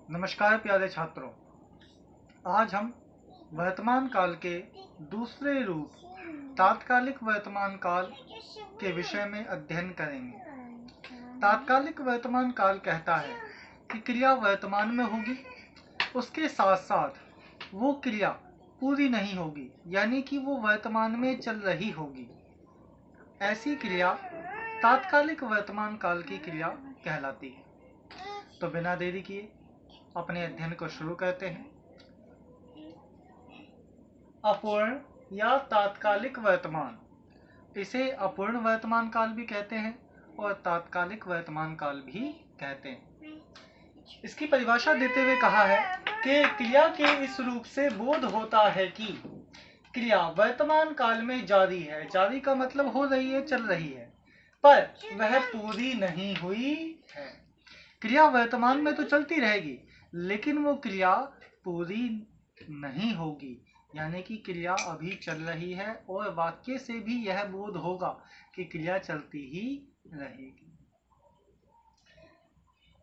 नमस्कार प्यारे छात्रों, आज हम वर्तमान काल के दूसरे रूप तात्कालिक वर्तमान काल के विषय में अध्ययन करेंगे। तात्कालिक वर्तमान काल कहता है कि क्रिया वर्तमान में होगी, उसके साथ साथ वो क्रिया पूरी नहीं होगी, यानी कि वो वर्तमान में चल रही होगी। ऐसी क्रिया तात्कालिक वर्तमान काल की क्रिया कहलाती है। तो बिना देरी किए अपने अध्ययन को शुरू करते हैं। अपूर्ण या तात्कालिक वर्तमान, इसे अपूर्ण वर्तमान काल भी कहते हैं और तात्कालिक वर्तमान काल भी कहते हैं। इसकी परिभाषा देते हुए कहा है कि क्रिया के इस रूप से बोध होता है कि क्रिया वर्तमान काल में जारी है। जारी का मतलब हो रही है, चल रही है, पर वह पूरी नहीं हुई है। क्रिया वर्तमान में तो चलती रहेगी, लेकिन वो क्रिया पूरी नहीं होगी, यानी कि क्रिया अभी चल रही है और वाक्य से भी यह बोध होगा कि क्रिया चलती ही रहेगी।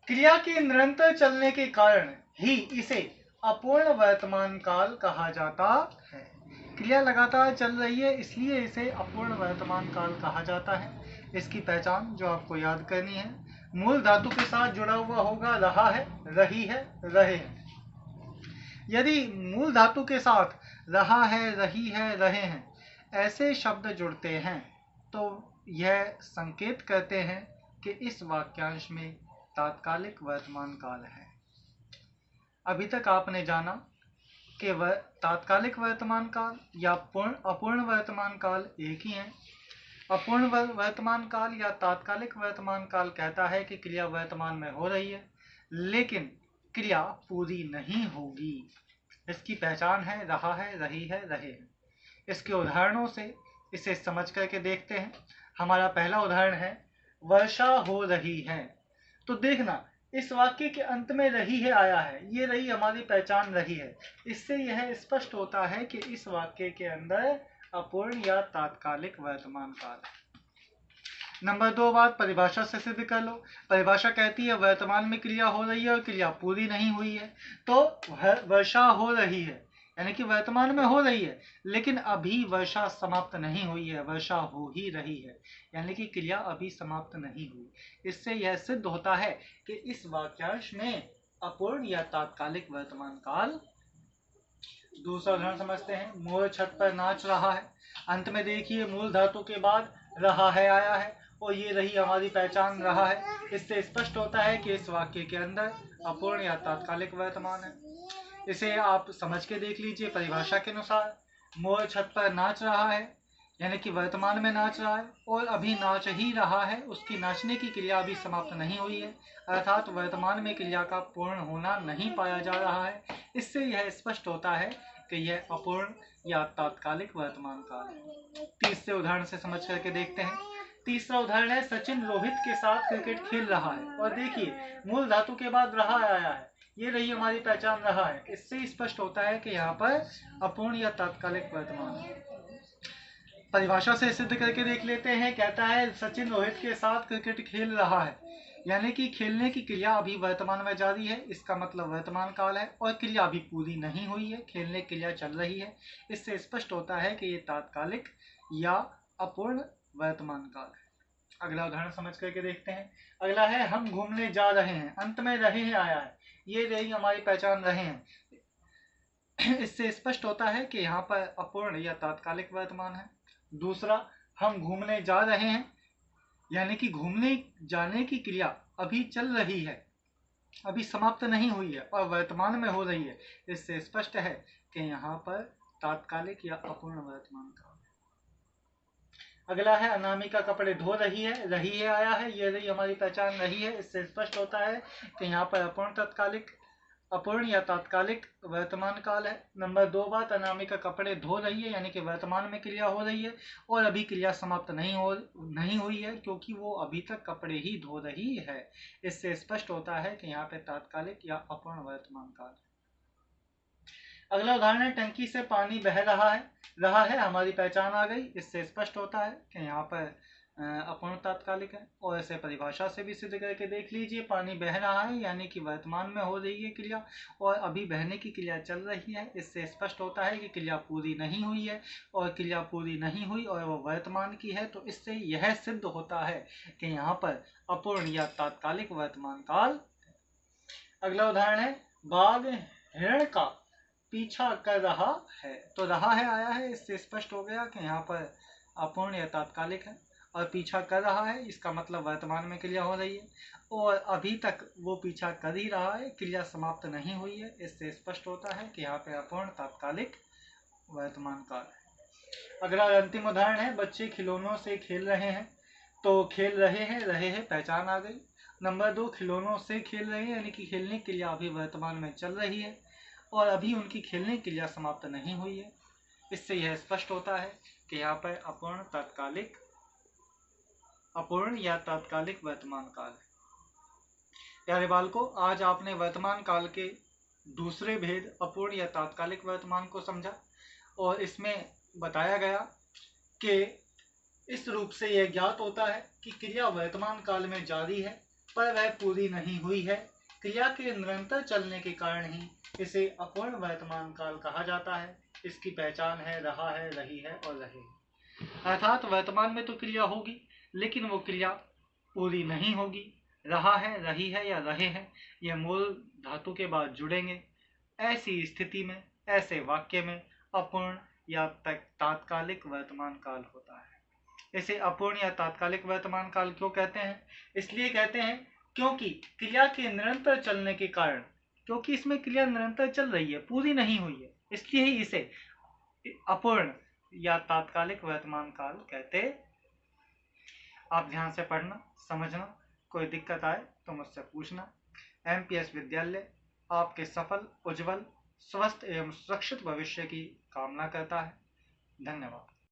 क्रिया के निरंतर चलने के कारण ही इसे अपूर्ण वर्तमान काल कहा जाता है। क्रिया लगातार चल रही है, इसलिए इसे अपूर्ण वर्तमान काल कहा जाता है। इसकी पहचान जो आपको याद करनी है, मूल धातु के साथ जुड़ा हुआ होगा रहा है, रही है, रहे हैं। यदि मूल धातु के साथ रहा है, रही है, रहे हैं ऐसे शब्द जुड़ते हैं तो यह संकेत करते हैं कि इस वाक्यांश में तात्कालिक वर्तमान काल है। अभी तक आपने जाना कि तात्कालिक वर्तमान काल या अपूर्ण वर्तमान काल एक ही है। अपूर्ण वर्तमान काल या तात्कालिक वर्तमान काल कहता है कि क्रिया वर्तमान में हो रही है, लेकिन क्रिया पूरी नहीं होगी। इसकी पहचान है रहा है, रही है, रहे हैं। इसके उदाहरणों से इसे समझ करके देखते हैं। हमारा पहला उदाहरण है वर्षा हो रही है। तो देखना, इस वाक्य के अंत में रही है आया है, ये रही हमारी पहचान रही है। इससे यह स्पष्ट होता है कि इस वाक्य के अंदर अपूर्ण या तात्कालिक वर्तमान काल है। नंबर 2 बात परिभाषा से सिद्ध कर लो। परिभाषा कहती है वर्तमान में क्रिया हो रही है और क्रिया पूरी नहीं हुई है। तो वर्षा हो रही है यानी कि वर्तमान में हो रही है, लेकिन अभी वर्षा समाप्त नहीं हुई है, वर्षा हो ही रही है, यानी कि क्रिया अभी समाप्त नहीं हुई। इससे यह सिद्ध होता है कि इस वाक्यांश में अपूर्ण या तात्कालिक वर्तमान काल। दूसरा उदाहरण समझते हैं। मोर छत पर नाच रहा है। अंत में देखिए मूल धातु के बाद रहा है आया है और ये रही हमारी पहचान रहा है। इससे स्पष्ट होता है कि इस वाक्य के अंदर अपूर्ण या तात्कालिक वर्तमान है। इसे आप समझ के देख लीजिए। परिभाषा के अनुसार मोर छत पर नाच रहा है यानी कि वर्तमान में नाच रहा है और अभी नाच ही रहा है, उसकी नाचने की क्रिया अभी समाप्त नहीं हुई है, अर्थात वर्तमान में क्रिया का पूर्ण होना नहीं पाया जा रहा है। इससे यह स्पष्ट होता है कि यह अपूर्ण या तात्कालिक वर्तमान काल है। तीसरे उदाहरण से समझ करके देखते हैं। तीसरा उदाहरण है सचिन रोहित के साथ क्रिकेट खेल रहा है और देखिए मूल धातु के बाद रहा आया है, ये रही हमारी पहचान रहा है। इससे स्पष्ट होता है कि यहाँ पर अपूर्ण या तात्कालिक वर्तमान है। परिभाषा से सिद्ध करके देख लेते हैं। कहता है सचिन रोहित के साथ क्रिकेट खेल रहा है, यानी कि खेलने की क्रिया अभी वर्तमान में जारी है, इसका मतलब वर्तमान काल है, और क्रिया अभी पूरी नहीं हुई है, खेलने की क्रिया चल रही है। इससे स्पष्ट होता है कि ये तात्कालिक या अपूर्ण वर्तमान काल है। अगला उदाहरण समझ करके देखते हैं। अगला है हम घूमने जा रहे हैं। अंत में रहे हैं आया है, ये रही हमारी पहचान रहे हैं। इससे स्पष्ट होता है कि यहाँ पर अपूर्ण या तात्कालिक वर्तमान है। दूसरा, हम घूमने जा रहे हैं यानी कि घूमने जाने की क्रिया अभी चल रही है, अभी समाप्त नहीं हुई है और वर्तमान में हो रही है। इससे स्पष्ट है कि यहाँ पर तात्कालिक या अपूर्ण वर्तमान काल है। अगला है अनामिका कपड़े धो रही है आया है, ये रही हमारी पहचान रही है। इससे स्पष्ट होता है कि यहाँ पर अपूर्ण या तात्कालिक वर्तमान काल है। नंबर 2 बात, अनामिका कपड़े धो रही है यानी कि वर्तमान में क्रिया हो रही है और अभी क्रिया समाप्त नहीं हुई है, क्योंकि वो अभी तक कपड़े ही धो रही है। इससे स्पष्ट होता है कि यहाँ पे तात्कालिक या अपूर्ण वर्तमान काल है। अगला उदाहरण है टंकी से पानी बह रहा है हमारी पहचान आ गई। इससे स्पष्ट होता है कि यहाँ पर अपूर्ण तात्कालिक है। और ऐसे परिभाषा से भी सिद्ध करके देख लीजिए, पानी बह रहा है यानी कि वर्तमान में हो रही है क्रिया, और अभी बहने की क्रिया चल रही है। इससे स्पष्ट होता है कि क्रिया पूरी नहीं हुई है, और क्रिया पूरी नहीं हुई और वो वर्तमान की है, तो इससे यह सिद्ध होता है कि यहाँ पर अपूर्ण या तात्कालिक वर्तमान काल। अगला उदाहरण है, बाघ हिरण का पीछा कर रहा है। तो रहा है आया है, इससे स्पष्ट हो गया कि यहाँ पर अपूर्ण या तात्कालिक है, और पीछा कर रहा है इसका मतलब वर्तमान में क्रिया हो रही है, और अभी तक वो पीछा कर ही रहा है, क्रिया समाप्त नहीं हुई है। इससे स्पष्ट होता है कि यहाँ पे अपूर्ण तात्कालिक वर्तमान काल है। अगला अंतिम उदाहरण है, बच्चे खिलौनों से खेल रहे हैं। तो खेल रहे हैं पहचान आ गई। नंबर 2, खिलौनों से खेल रहे हैं यानी कि खेलने की क्रिया अभी वर्तमान में चल रही है, और अभी उनकी खेलने की क्रिया समाप्त नहीं हुई है। इससे यह स्पष्ट होता है कि यहाँ पर अपूर्ण या तात्कालिक वर्तमान काल है। प्यारे बालकों, आज आपने वर्तमान काल के दूसरे भेद अपूर्ण या तात्कालिक वर्तमान को समझा, और इसमें बताया गया कि इस रूप से यह ज्ञात होता है कि क्रिया वर्तमान काल में जारी है पर वह पूरी नहीं हुई है। क्रिया के निरंतर चलने के कारण ही इसे अपूर्ण वर्तमान काल कहा जाता है। इसकी पहचान है रहा है, रही है और रहे। अर्थात वर्तमान में तो क्रिया होगी, लेकिन वो क्रिया पूरी नहीं होगी। रहा है, रही है या रहे हैं, यह मूल धातु के बाद जुड़ेंगे। ऐसी स्थिति में, ऐसे वाक्य में अपूर्ण या तात्कालिक वर्तमान काल होता है। इसे अपूर्ण या तात्कालिक वर्तमान काल क्यों कहते हैं? इसलिए कहते हैं क्योंकि क्रिया के निरंतर चलने के कारण, क्योंकि इसमें क्रिया निरंतर चल रही है, पूरी नहीं हुई है, इसलिए ही इसे अपूर्ण या तात्कालिक वर्तमान काल कहते। आप ध्यान से पढ़ना, समझना, कोई दिक्कत आए तो मुझसे पूछना। एमपीएस विद्यालय आपके सफल, उज्जवल, स्वस्थ एवं सुरक्षित भविष्य की कामना करता है। धन्यवाद।